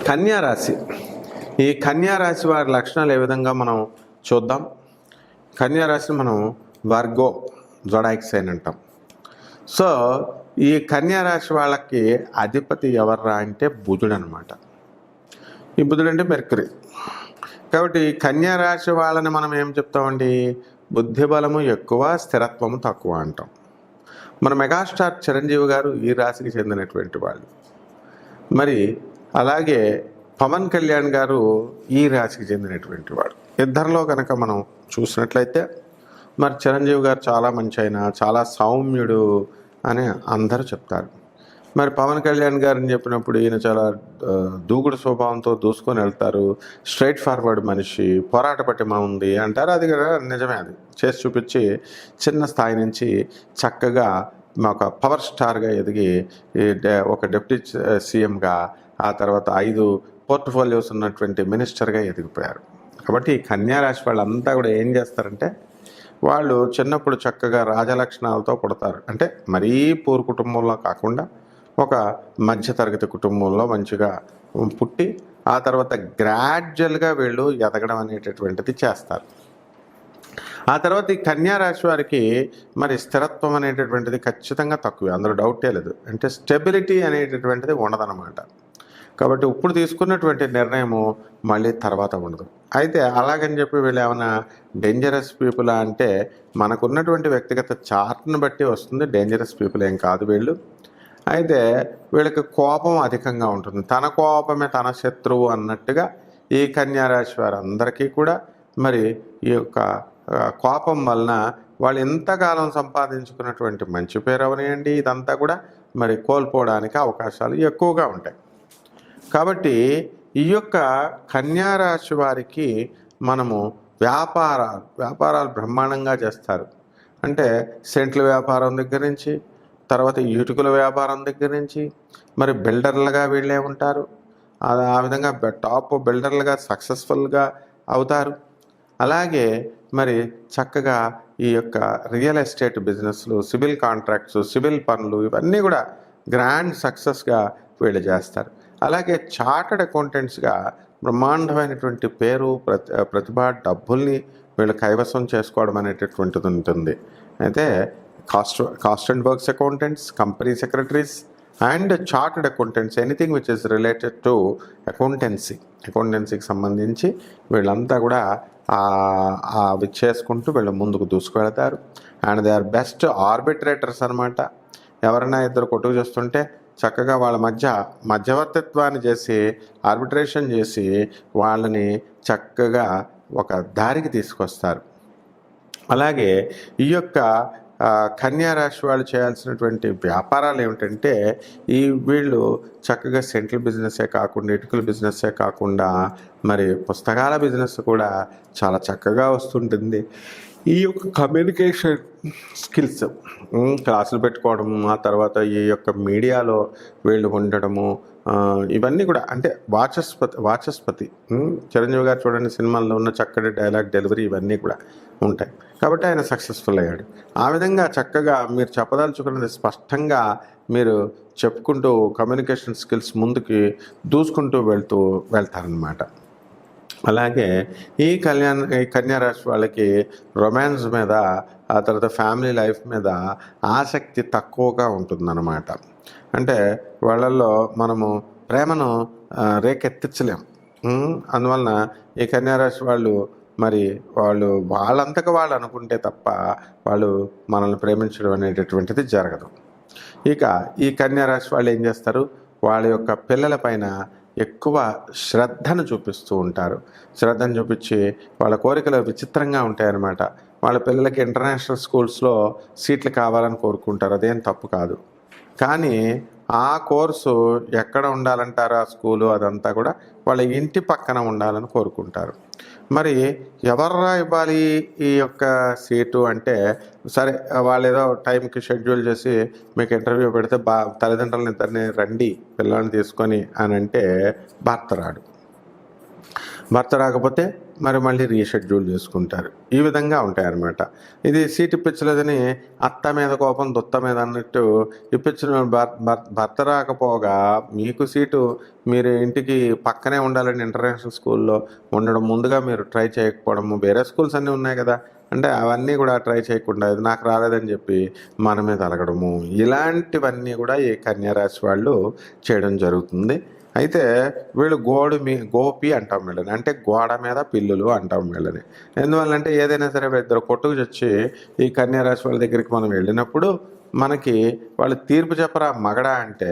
కన్యా రాశి. ఈ కన్యా రాశి వారి లక్షణాలు ఏ విధంగా మనం చూద్దాం. కన్యా రాశిని మనం వర్గో జొడాయిక్ సైన్ అంటాం. సో ఈ కన్యా రాశి వాళ్ళకి అధిపతి ఎవర్రా అంటే బుధుడు అనమాట. ఈ బుధుడు అంటే మెర్క్యూరీ. కాబట్టి కన్యా రాశి వాళ్ళని మనం ఏం చెప్తామండి, బుద్ధి బలము ఎక్కువ, స్థిరత్వము తక్కువ అంటాం. మన మెగాస్టార్ చిరంజీవి గారు ఈ రాశికి చెందినటువంటి వాళ్ళు. మరి అలాగే పవన్ కళ్యాణ్ గారు ఈ రాశికి చెందినటువంటి వాడు. ఇద్దరిలో కనుక మనం చూసినట్లయితే మరి చిరంజీవి గారు చాలా మంచి ఆయన, చాలా సౌమ్యుడు అని అందరూ చెప్తారు. మరి పవన్ కళ్యాణ్ గారిని చెప్పినప్పుడు ఈయన చాలా దూకుడు స్వభావంతో దూసుకొని వెళ్తారు, స్ట్రైట్ ఫార్వర్డ్ మనిషి, పోరాట పటిమ ఉంది అంటారు. అది కూడా నిజమే. అది చేసి చూపించి చిన్న స్థాయి నుంచి చక్కగా ఒక పవర్ స్టార్గా ఎదిగి ఒక డిప్యూటీ సీఎంగా, ఆ తర్వాత 5 పోర్ట్ఫోలియోస్ ఉన్నటువంటి మినిస్టర్గా ఎదిగిపోయారు. కాబట్టి ఈ కన్యా రాశి వాళ్ళంతా కూడా ఏం చేస్తారంటే, వాళ్ళు చిన్నప్పుడు చక్కగా రాజలక్షణాలతో పుడతారు. అంటే మరీ పూర్ కుటుంబంలో కాకుండా ఒక మధ్యతరగతి కుటుంబంలో మంచిగా పుట్టి ఆ తర్వాత గ్రాడ్యువల్గా వీళ్ళు ఎదగడం అనేటటువంటిది చేస్తారు. ఆ తర్వాత ఈ కన్యా రాశి వారికి మరి స్థిరత్వం అనేటటువంటిది ఖచ్చితంగా తక్కువే, అందులో డౌటే లేదు. అంటే స్టెబిలిటీ అనేటటువంటిది ఉండదన్నమాట. కాబట్టి ఇప్పుడు తీసుకున్నటువంటి నిర్ణయము మళ్ళీ తర్వాత ఉండదు. అయితే అలాగని చెప్పి వీళ్ళు ఏమైనా డేంజరస్ పీపుల్ అంటే మనకున్నటువంటి వ్యక్తిగత చార్ట్ని బట్టి వస్తుంది. డేంజరస్ పీపుల్ ఏం కాదు వీళ్ళు. అయితే వీళ్ళకి కోపం అధికంగా ఉంటుంది. తన కోపమే తన శత్రువు అన్నట్టుగా ఈ కన్యా రాశి వారందరికీ కూడా మరి ఈ యొక్క కోపం వలన వాళ్ళు ఎంతకాలం సంపాదించుకున్నటువంటి మంచి పేరు అవనియండి, ఇదంతా కూడా మరి కోల్పోవడానికి అవకాశాలు ఎక్కువగా ఉంటాయి. కాబట్టి ఈ యొక్క కన్యా రాశి వారికి మనము వ్యాపారాలు బ్రహ్మాండంగా చేస్తారు. అంటే సెంట్ల వ్యాపారం దగ్గర నుంచి, తర్వాత ఇటుకల వ్యాపారం దగ్గర నుంచి, మరి బిల్డర్లుగా వీళ్ళే ఉంటారు. ఆ విధంగా టాప్ బిల్డర్లుగా సక్సెస్ఫుల్గా అవుతారు. అలాగే మరి చక్కగా ఈ యొక్క రియల్ ఎస్టేట్ బిజినెస్లు, సివిల్ కాంట్రాక్ట్స్, సివిల్ పనులు ఇవన్నీ కూడా గ్రాండ్ సక్సెస్గా వీళ్ళు చేస్తారు. అలాగే చార్టర్డ్ అకౌంటెంట్స్గా బ్రహ్మాండమైనటువంటి పేరు, ప్రతిభ, డబ్బుల్ని వీళ్ళు కైవసం చేసుకోవడం అనేటటువంటిది ఉంటుంది. అయితే cost and works accountants, company secretaries and chartered accountants, anything which is related to అకౌంటెన్సీకి సంబంధించి వీళ్ళంతా కూడా అవి చేసుకుంటూ వీళ్ళు ముందుకు దూసుకువెళతారు. And they are best arbitrators అనమాట. ఎవరైనా ఇద్దరు కొట్టుకు చేస్తుంటే చక్కగా వాళ్ళ మధ్యవర్తిత్వాన్ని చేసి, ఆర్బిట్రేషన్ చేసి వాళ్ళని చక్కగా ఒక దారికి తీసుకొస్తారు. అలాగే ఈ యొక్క కన్యా రాశి వాళ్ళు చేయాల్సినటువంటి వ్యాపారాలు ఏమిటంటే, వీళ్ళు చక్కగా సెంట్రల్ బిజినెస్సే కాకుండా, ఇటుకల బిజినెస్సే కాకుండా మరి పుస్తకాల బిజినెస్ కూడా చాలా చక్కగా వస్తుంటుంది. ఈ యొక్క కమ్యూనికేషన్ స్కిల్స్, క్లాసులు పెట్టుకోవడము, ఆ తర్వాత ఈ యొక్క మీడియాలో వీళ్ళు ఉండడము, ఇవన్నీ కూడా అంటే వాచస్పతి చిరంజీవి గారు చూడండి, సినిమాల్లో ఉన్న చక్కటి డైలాగ్ డెలివరీ ఇవన్నీ కూడా ఉంటాయి. కాబట్టి ఆయన సక్సెస్ఫుల్ అయ్యాడు. ఆ విధంగా చక్కగా మీరు చెప్పదలుచుకున్నది స్పష్టంగా మీరు చెప్పుకుంటూ కమ్యూనికేషన్ స్కిల్స్ ముందుకి దూసుకుంటూ వెళ్తారనమాట. అలాగే ఈ కన్యా రాశి వాళ్ళకి రొమాన్స్ మీద, ఆ తర్వాత ఫ్యామిలీ లైఫ్ మీద ఆసక్తి తక్కువగా ఉంటుందన్నమాట. అంటే వాళ్ళల్లో మనము ప్రేమను రేకెత్తించలేం. అందువలన ఈ కన్యా రాశి వాళ్ళు మరి వాళ్ళంతగా వాళ్ళు అనుకుంటే తప్ప వాళ్ళు మనల్ని ప్రేమించడం అనేటటువంటిది జరగదు. ఇక ఈ కన్యా రాశి వాళ్ళు ఏం చేస్తారు, వాళ్ళ యొక్క పిల్లల పైన ఎక్కువ శ్రద్ధను చూపిస్తూ ఉంటారు. శ్రద్ధను చూపించి వాళ్ళ కోరికలు విచిత్రంగా ఉంటాయన్నమాట. వాళ్ళ పిల్లలకి ఇంటర్నేషనల్ స్కూల్స్లో సీట్లు కావాలని కోరుకుంటారు. అదేం తప్పు కాదు. కానీ ఆ కోర్సు ఎక్కడ ఉండాలంటారు, ఆ స్కూలు అదంతా కూడా వాళ్ళ ఇంటి పక్కన ఉండాలని కోరుకుంటారు. మరి ఎవర్రా ఇవ్వాలి ఈ యొక్క సీటు అంటే, సరే వాళ్ళు ఏదో టైంకి షెడ్యూల్ చేసి మీకు ఇంటర్వ్యూ పెడితే తల్లిదండ్రులను ఇద్దరిని రండి పిల్లల్ని తీసుకొని అని అంటే భర్త రాడు. భర్త రాకపోతే మరి మళ్ళీ రీషెడ్యూల్ చేసుకుంటారు. ఈ విధంగా ఉంటాయన్నమాట. ఇది సీట్ ఇప్పించలేదని అత్త మీద కోపం దుత్త మీద అన్నట్టు ఇప్పించిన భర్త రాకపోగా మీకు సీటు మీరు ఇంటికి పక్కనే ఉండాలని ఇంటర్నేషనల్ స్కూల్లో ఉండడం, ముందుగా మీరు ట్రై చేయకపోవడము, వేరే స్కూల్స్ అన్నీ ఉన్నాయి కదా అంటే అవన్నీ కూడా ట్రై చేయకుండా ఇది నాకు రాలేదని చెప్పి మన మీద అలగడము, ఇలాంటివన్నీ కూడా ఈ కన్యా రాశి వాళ్ళు చేయడం జరుగుతుంది. అయితే వీళ్ళు గోపి అంటాం వీళ్ళని, అంటే గోడ మీద పిల్లులు అంటాం వీళ్ళని. ఎందువల్లంటే ఏదైనా సరే ఇద్దరు కొట్టుకు చచ్చి ఈ కన్యా రాశి వాళ్ళ దగ్గరికి మనం వెళ్ళినప్పుడు మనకి వాళ్ళు తీర్పు చెప్పరా మగడా అంటే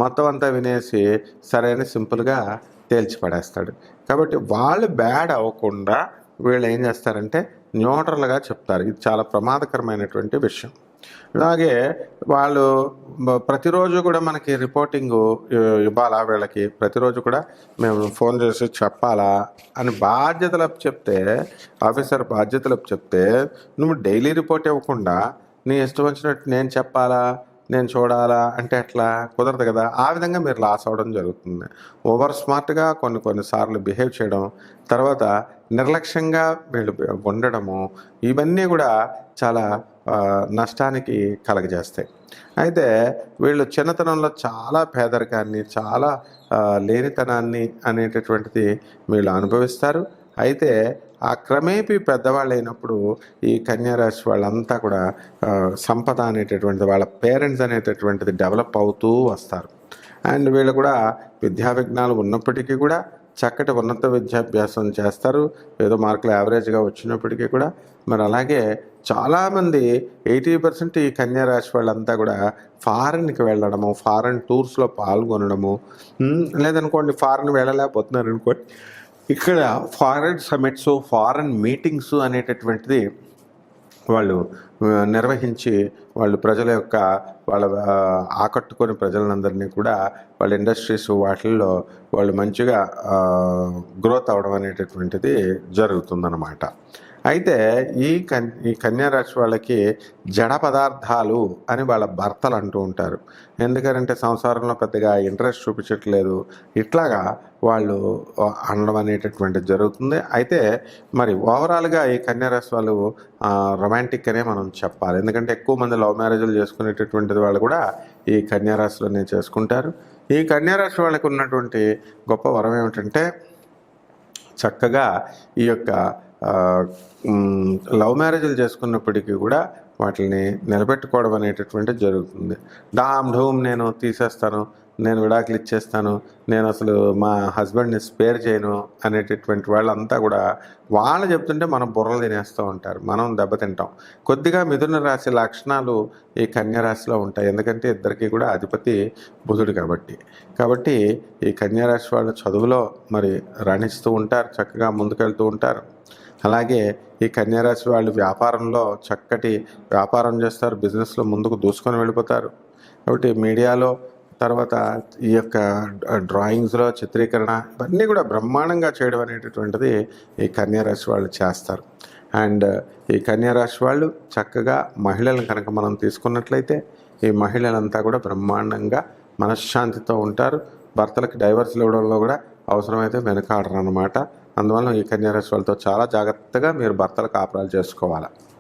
మొత్తం అంతా వినేసి సరైన సింపుల్గా తేల్చి పడేస్తాడు. కాబట్టి వాళ్ళు బ్యాడ్ అవ్వకుండా వీళ్ళు ఏం చేస్తారంటే న్యూట్రల్గా చెప్తారు. ఇది చాలా ప్రమాదకరమైనటువంటి విషయం. అలాగే వాళ్ళు ప్రతిరోజు కూడా మనకి రిపోర్టింగు ఇవ్వాలా, వీళ్ళకి ప్రతిరోజు కూడా మేము ఫోన్ చేసి చెప్పాలా అని బాధ్యతలు చెప్తే, ఆఫీసర్ బాధ్యతలు చెప్తే నువ్వు డైలీ రిపోర్ట్ ఇవ్వకుండా నీ ఇష్టం వచ్చినట్టు నేను చెప్పాలా, నేను చూడాలా అంటే ఎట్లా కుదరదు కదా. ఆ విధంగా మీరు లాస్ అవ్వడం జరుగుతుంది. ఓవర్ స్మార్ట్గా కొన్నిసార్లు బిహేవ్ చేయడం, తర్వాత నిర్లక్ష్యంగా వీళ్ళు ఉండడము, ఇవన్నీ కూడా చాలా నష్టానికి కలగజేస్తాయి. అయితే వీళ్ళు చిన్నతనంలో చాలా పేదరికాన్ని, చాలా లేనితనాన్ని అనేటటువంటిది వీళ్ళు అనుభవిస్తారు. అయితే ఆ క్రమేపీ పెద్దవాళ్ళు అయినప్పుడు ఈ కన్యారాశి వాళ్ళంతా కూడా సంపద అనేటటువంటిది, వాళ్ళ పేరెంట్స్ అనేటటువంటిది డెవలప్ అవుతూ వస్తారు. అండ్ వీళ్ళు కూడా విద్యా విఘ్నాలు ఉన్నప్పటికీ కూడా చక్కటి ఉన్నత విద్యాభ్యాసం చేస్తారు. ఏదో మార్కులు యావరేజ్గా వచ్చినప్పటికీ కూడా. మరి అలాగే చాలామంది 80% ఈ కన్యారాశి వాళ్ళంతా కూడా ఫారెన్కి వెళ్ళడము, ఫారెన్ టూర్స్లో పాల్గొనడము, లేదనుకోండి ఫారెన్ వెళ్ళలేకపోతున్నారు అనుకోండి, ఇక్కడ ఫారెన్ సమిట్స్, ఫారెన్ మీటింగ్స్ అనేటటువంటిది వాళ్ళు నిర్వహించి వాళ్ళు ప్రజల యొక్క ఆకట్టుకొని ప్రజలందరినీ కూడా వాళ్ళ ఇండస్ట్రీస్ వాటిల్లో వాళ్ళు మంచిగా గ్రోత్ అవడం అనేటటువంటిది జరుగుతుందన్నమాట. అయితే ఈ కన్యారాశి వాళ్ళకి జడ పదార్థాలు అని వాళ్ళ భర్తలు అంటూ ఉంటారు. ఎందుకంటే సంసారంలో పెద్దగా ఇంట్రెస్ట్ చూపించట్లేదు, ఇట్లాగా వాళ్ళు అనడం అనేటటువంటిది జరుగుతుంది. అయితే మరి ఓవరాల్గా ఈ కన్యారాశి వాళ్ళు రొమాంటిక్ అనే మనం చెప్పాలి. ఎందుకంటే ఎక్కువ మంది లవ్ మ్యారేజ్లు చేసుకునేటటువంటిది వాళ్ళు కూడా ఈ కన్యారాశిలోనే చేసుకుంటారు. ఈ కన్యారాశి వాళ్ళకి ఉన్నటువంటి గొప్ప వరం ఏమిటంటే చక్కగా ఈ యొక్క లవ్ మ్యారేజ్లు చేసుకున్నప్పటికీ కూడా వాటిని నిలబెట్టుకోవడం అనేటటువంటిది జరుగుతుంది. డామ్ ఢూమ్ నేను తీసేస్తాను, నేను విడాకులు ఇచ్చేస్తాను, నేను అసలు మా హస్బెండ్ని స్పేర్ చేయను అనేటటువంటి వాళ్ళంతా కూడా వాళ్ళు చెప్తుంటే మనం బుర్రలు తినేస్తూ ఉంటారు, మనం దెబ్బతింటాం. కొద్దిగా మిథున రాశి లక్షణాలు ఈ కన్యారాశిలో ఉంటాయి. ఎందుకంటే ఇద్దరికి కూడా అధిపతి బుధుడు కాబట్టి ఈ కన్యారాశి వాళ్ళు చదువులో మరి రాణిస్తూ ఉంటారు, చక్కగా ముందుకెళ్తూ ఉంటారు. అలాగే ఈ కన్యారాశి వాళ్ళు వ్యాపారంలో చక్కటి వ్యాపారం చేస్తారు, బిజినెస్లో ముందుకు దూసుకొని వెళ్ళిపోతారు. కాబట్టి మీడియాలో, తర్వాత ఈ యొక్క డ్రాయింగ్స్లో చిత్రీకరణ, ఇవన్నీ కూడా బ్రహ్మాండంగా చేయడం అనేటటువంటిది ఈ కన్యారాశి వాళ్ళు చేస్తారు. అండ్ ఈ కన్యారాశి వాళ్ళు చక్కగా మహిళలను కనుక మనం తీసుకున్నట్లయితే ఈ మహిళలంతా కూడా బ్రహ్మాండంగా మనశ్శాంతితో ఉంటారు. భర్తలకు డైవర్స్లు ఇవ్వడంలో కూడా అవసరమైతే వెనుకాడరు అన్నమాట. అందువల్ల ఈ కన్యారాశి వాళ్ళతో చాలా జాగ్రత్తగా మీరు భర్తల కాపురాలు చేసుకోవాలి.